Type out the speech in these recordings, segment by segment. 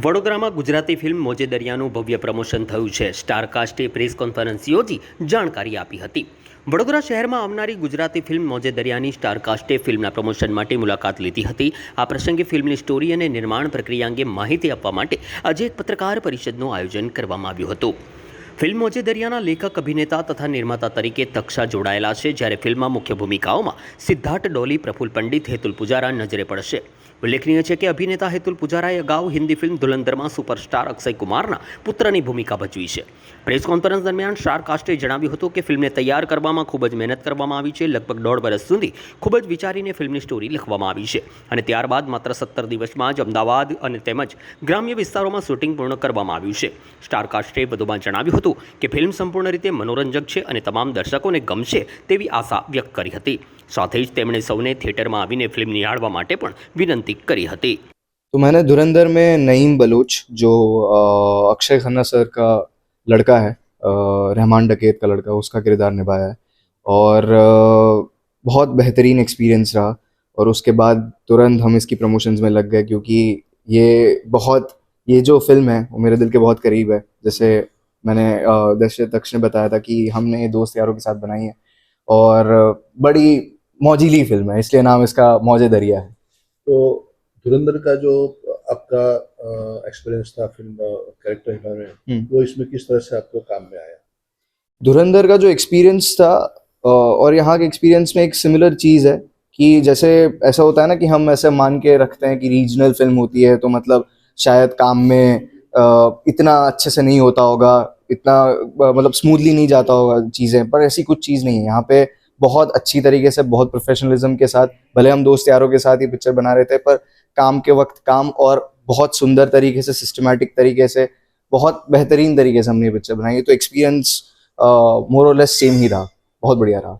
વડોદરામાં ગુજરાતી ફિલ્મ મોજે દરિયાનું ભવ્ય પ્રમોશન થયું છે. સ્ટારકાસ્ટે પ્રેસ કોન્ફરન્સ યોજી જાણકારી આપી હતી. વડોદરા શહેરમાં આવનારી ગુજરાતી ફિલ્મ મોજે દરિયાની સ્ટારકાસ્ટે ફિલ્મના પ્રમોશન માટે મુલાકાત લીધી હતી. આ પ્રસંગે ફિલ્મની સ્ટોરી અને નિર્માણ પ્રક્રિયા અંગે માહિતી આપવા માટે આજે એક પત્રકાર પરિષદનું આયોજન કરવામાં આવ્યું હતું. ફિલ્મ મોજે દરિયાના લેખક, અભિનેતા તથા નિર્માતા તરીકે તક્ષા જોડાયેલા છે, જ્યારે ફિલ્મમાં મુખ્ય ભૂમિકાઓમાં સિદ્ધાર્થ ડોલી, પ્રફુલ પંડિત, હેતુલ પુજારા નજરે પડશે. ઉલ્લેખનીય છે કે અભિનેતા હેતુલ પુજારાએ અગાઉ હિન્દી ફિલ્મ ધુરંધરમાં સુપરસ્ટાર અક્ષય કુમારના પુત્રની ભૂમિકા ભજવી છે. પ્રેસ કોન્ફરન્સ દરમિયાન સ્ટારકાસ્ટે જણાવ્યું હતું કે ફિલ્મને તૈયાર કરવામાં ખૂબ જ મહેનત કરવામાં આવી છે. લગભગ 1.5 વર્ષ સુધી ખૂબ જ વિચારીને ફિલ્મની સ્ટોરી લખવામાં આવી છે અને ત્યારબાદ માત્ર 17 દિવસમાં જ અમદાવાદ અને તેમજ ગ્રામ્ય વિસ્તારોમાં શૂટિંગ પૂર્ણ કરવામાં આવ્યું છે. સ્ટારકાસ્ટે વધુમાં જણાવ્યું હતું કે ફિલ્મ સંપૂર્ણ રીતે મનોરંજક છે અને તમામ દર્શકોને ગમશે તેવી આશા વ્યક્ત કરી હતી. साथ ही તેમણે સૌને થિયેટરમાં આવીને ફિલ્મ નિહાળવા માટે પણ વિનંતી કરી હતી. तो मैंने धुरंधर में नईम बलूच, जो अक्षय खन्ना सर का लड़का है, रहमान डकैत का लड़का, उसका किरदार निभाया है और बहुत बेहतरीन एक्सपीरियंस रहा. और उसके बाद तुरंत हम इसकी प्रमोशंस में लग गए, क्योंकि ये जो फिल्म है वो मेरे दिल के बहुत करीब है. जैसे मैंने दक्ष ने बताया था कि हमने ये दोस्त यारों के साथ बनाई है और बड़ी मौजीली फिल्म है, इसलिए नाम इसका मौजे दरिया है. तो धुरंधर का जो आपका एक्सपीरियंस था फिल्म कैरेक्टर में, वो इसमें किस तरह से आपको काम में आया? धुरंधर का जो एक्सपीरियंस था और यहाँ के एक्सपीरियंस में एक सिमिलर चीज़ है कि जैसे ऐसा होता है ना कि हम ऐसे मान के रखते हैं कि रीजनल फिल्म होती है तो मतलब शायद काम में इतना अच्छे से नहीं होता होगा, इतना मतलब स्मूथली नहीं जाता होगा चीज़ें, पर ऐसी कुछ चीज़ नहीं है. यहाँ पे बहुत अच्छी तरीके से, बहुत प्रोफेशनलिज्म के साथ, भले हम दोस्त यारों के साथ ही पिक्चर बना रहे थे, पर काम के वक्त काम और बहुत सुंदर तरीके से, सिस्टमैटिक तरीके से, बहुत बेहतरीन तरीके से हमने ये पिक्चर बनाई. तो एक्सपीरियंस मोर और लेस सेम ही रहा, बहुत बढ़िया रहा.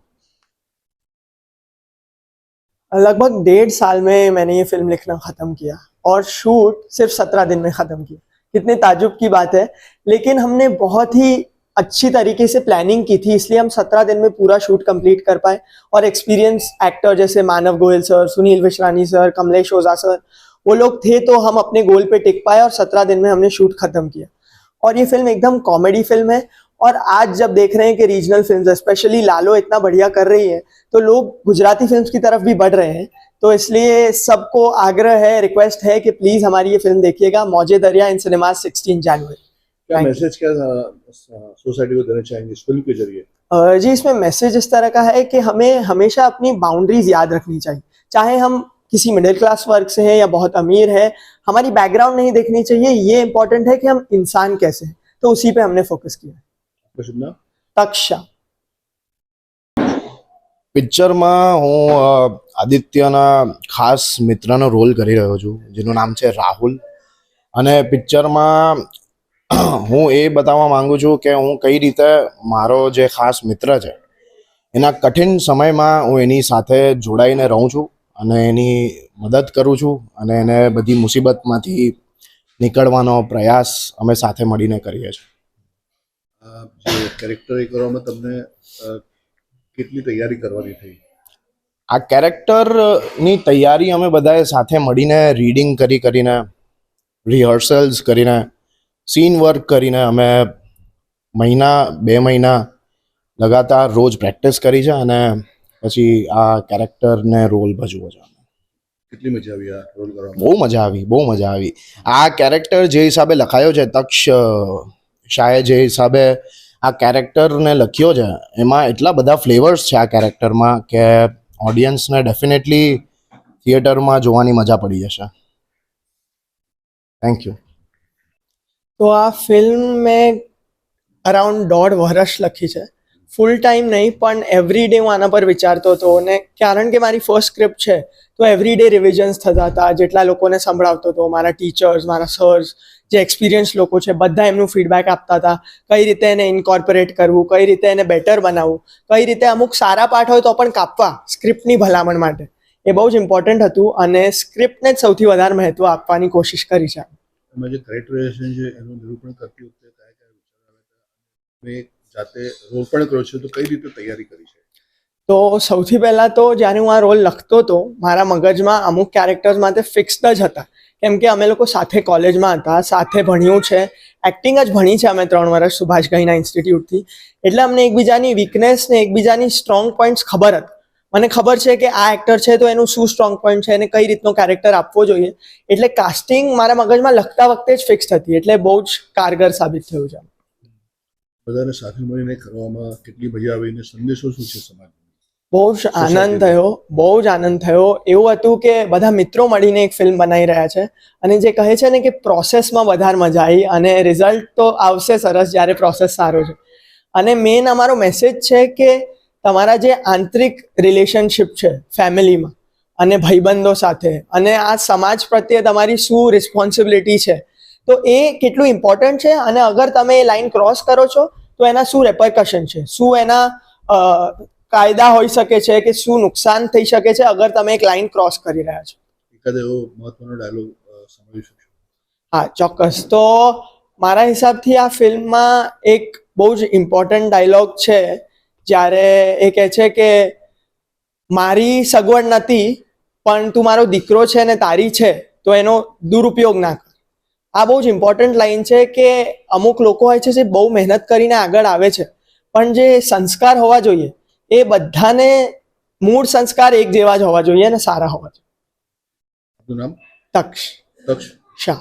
लगभग 1.5 साल में मैंने ये फिल्म लिखना ख़त्म किया और शूट सिर्फ 17 दिन में ख़त्म किया. कितने ताजुब की बात है, लेकिन हमने बहुत ही अच्छी तरीके से प्लानिंग की थी, इसलिए हम 17 दिन में पूरा शूट कंप्लीट कर पाए. और एक्सपीरियंस एक्टर जैसे मानव गोयल सर, सुनील विश्रानी सर, कमलेश ओझा सर, वो लोग थे तो हम अपने गोल पे टिक पाए और 17 दिन में हमने शूट खत्म किया. और ये फिल्म एकदम कॉमेडी फिल्म है. और आज जब देख रहे हैं कि रीजनल फिल्म स्पेशली लालो इतना बढ़िया कर रही है, तो लोग गुजराती फिल्म की तरफ भी बढ़ रहे हैं. तो इसलिए सबको आग्रह है, रिक्वेस्ट है कि प्लीज़ हमारी ये फिल्म देखिएगा, मौजे दरिया इन सिनेमाज 16 जनवरी. क्या मैसेज क्या सोसाइटी को देना चाहेंगे इस फिल्म के जरिए? जी, इसमें मैसेज इस तरह का है कि हमें हमेशा अपनी बाउंड्रीज याद रखनी चाहिए. चाहे हम किसी मिडिल क्लास वर्ग से हैं या बहुत अमीर है, हमारी बैकग्राउंड नहीं देखनी चाहिए. ये इंपॉर्टेंट है कि हम इंसान कैसे हैं, तो उसी पे हमने फोकस किया. तक्षा પિક્ચરમાં હું આદિત્યના ખાસ મિત્રનો રોલ કરી રહ્યો છું, જેનું નામ છે રાહુલ. અને પિક્ચરમાં હું એ બતાવવા માંગુ છું કે હું કઈ રીતે મારો જે ખાસ મિત્ર છે એના કઠિન સમયમાં હું એની સાથે જોડાઈને રહું છું અને એની મદદ કરું છું અને એને બધી મુસીબતમાંથી નીકળવાનો પ્રયાસ અમે સાથે મળીને કરીએ છીએ. જે કેરેક્ટર એ કરવામાં તમને કેટલી તૈયારી કરવાની થઈ? આ કેરેક્ટરની તૈયારી અમે બધાએ સાથે મળીને રીડિંગ કરીને, રિહર્સલ્સ કરીને, સીન વર્ક કરીને અમે 2 મહિના લગાતાર રોજ પ્રેક્ટિસ કરી છે અને પછી આ કેરેક્ટરને રોલ ભજવો છે. કેટલી મજા આવી આ રોલ કરવામાં? બહુ મજા આવી. આ કેરેક્ટર જે હિસાબે લખાયો છે, તક્ષ શાહે જે હિસાબે આ કેરેક્ટરને લખ્યો છે, એમાં એટલા બધા ફ્લેવર્સ છે આ કેરેક્ટરમાં કે ઓડિયન્સને ડેફિનેટલી થિયેટરમાં જોવાની મજા પડી જશે. Thank you. तो आ फिल्म में अराउंड 1.5 વર્ષ લખી છે. ફૂલ ટાઈમ નહીં, પણ એવરી ડે હું આના પર વિચારતો હતો. અને કારણ કે મારી ફર્સ્ટ સ્ક્રિપ્ટ છે તો એવરી ડે રિવિઝન્સ થતા હતા. જેટલા લોકોને સંભળાવતો હતો, મારા ટીચર્સ, મારા સર્સ, જે એક્સપિરિયન્સ લોકો છે, બધા એમનું ફીડબેક આપતા હતા. કઈ રીતે એને ઇન્કોર્પોરેટ કરવું, કઈ રીતે એને બેટર બનાવવું, કઈ રીતે અમુક સારા પાઠ હોય તો પણ કાપવા સ્ક્રિપ્ટની ભલામણ માટે. એ બહુ જ ઇમ્પોર્ટન્ટ હતું અને સ્ક્રિપ્ટને જ સૌથી વધારે મહત્વ આપવાની કોશિશ કરી છે. એમાં જે કેરેક્ટરાઇઝેશન છે એનું નિરૂપણ કરતી વખતે કયા વિચાર આવ્યા હતા? મેં જાતે રોલ પણ કર્યો છે, તો કઈ રીતે તૈયારી કરી છે? તો સૌથી પહેલાં તો જ્યારે હું આ રોલ લખતો હતો, મારા મગજમાં અમુક કેરેક્ટર્સ માટે ફિક્સ્ડ જ હતા કેમ કે અમે લોકો સાથે કોલેજમાં હતા, સાથે ભણ્યું છે, એક્ટિંગ જ ભણી છે અમે 3 વર્ષ સુભાષ ઘઈના ઇન્સ્ટિટ્યૂટથી. એટલે અમને એકબીજાની વીકનેસ ને એકબીજાની સ્ટ્રોંગ પોઈન્ટ્સ ખબર હતી. મને ખબર છે કે આ એક્ટર છે તો એનું શું સ્ટ્રોંગ પોઈન્ટ છે અને કઈ રીતનો કેરેક્ટર આપવો જોઈએ. એટલે કાસ્ટિંગ મારા મગજમાં લખતા વખતે જ ફિક્સ હતી, એટલે બહુ જ કારગર સાબિત થયું છે. બધાને સાથે મળીને કરવામાં કેટલી મજા આવી ને સંદેશો શું છે સમાજમાં? બહુ જ આનંદ થયો, બહુ જ આનંદ થયો. એવું હતું કે બધા મિત્રો મળીને એક ફિલ્મ બનાવી રહ્યા છે અને જે કહે છે ને કે પ્રોસેસમાં વધારે મજા આવી અને રિઝલ્ટ તો આવશે સરસ જ્યારે પ્રોસેસ સારો છે. અને મેઇન અમારો મેસેજ છે કે તમારા જે આંતરિક રિલેશનશિપ છે ફેમિલીમાં અને ભાઈબંધો સાથે અને આ સમાજ પ્રત્યે તમારી શું રિસ્પોન્સિબિલિટી છે, તો એ કેટલું ઇમ્પોર્ટન્ટ છે અને અગર તમે એ લાઈન ક્રોસ કરો છો તો એના શું રેપરકશન છે, શું એના કાયદા હોઈ શકે છે કે શું નુકસાન થઈ શકે છે અગર તમે એક લાઈન ક્રોસ કરી રહ્યા છો. એકાદ એવો મહત્વનો ડાયલોગ સમજી શકશો? હા, ચોક્કસ. તો મારા હિસાબથી આ ફિલ્મમાં એક બહુ જ ઇમ્પોર્ટન્ટ ડાયલોગ છે જ્યારે એ કહે છે કે મારી સગવડ નથી પણ તું મારો દીકરો છે ને તારી છે તો એનો દુરુપયોગ ના કર. આ બહુ જ ઇમ્પોર્ટન્ટ લાઈન છે કે અમુક લોકો હોય છે જે બહુ મહેનત કરીને આગળ આવે છે પણ જે સંસ્કાર હોવા જોઈએ એ બધાને મૂળ સંસ્કાર એક જેવા જ હોવા જોઈએ અને સારા હોવા જોઈએ. આપનું નામ? તક્ષ તક્ષ શાહ.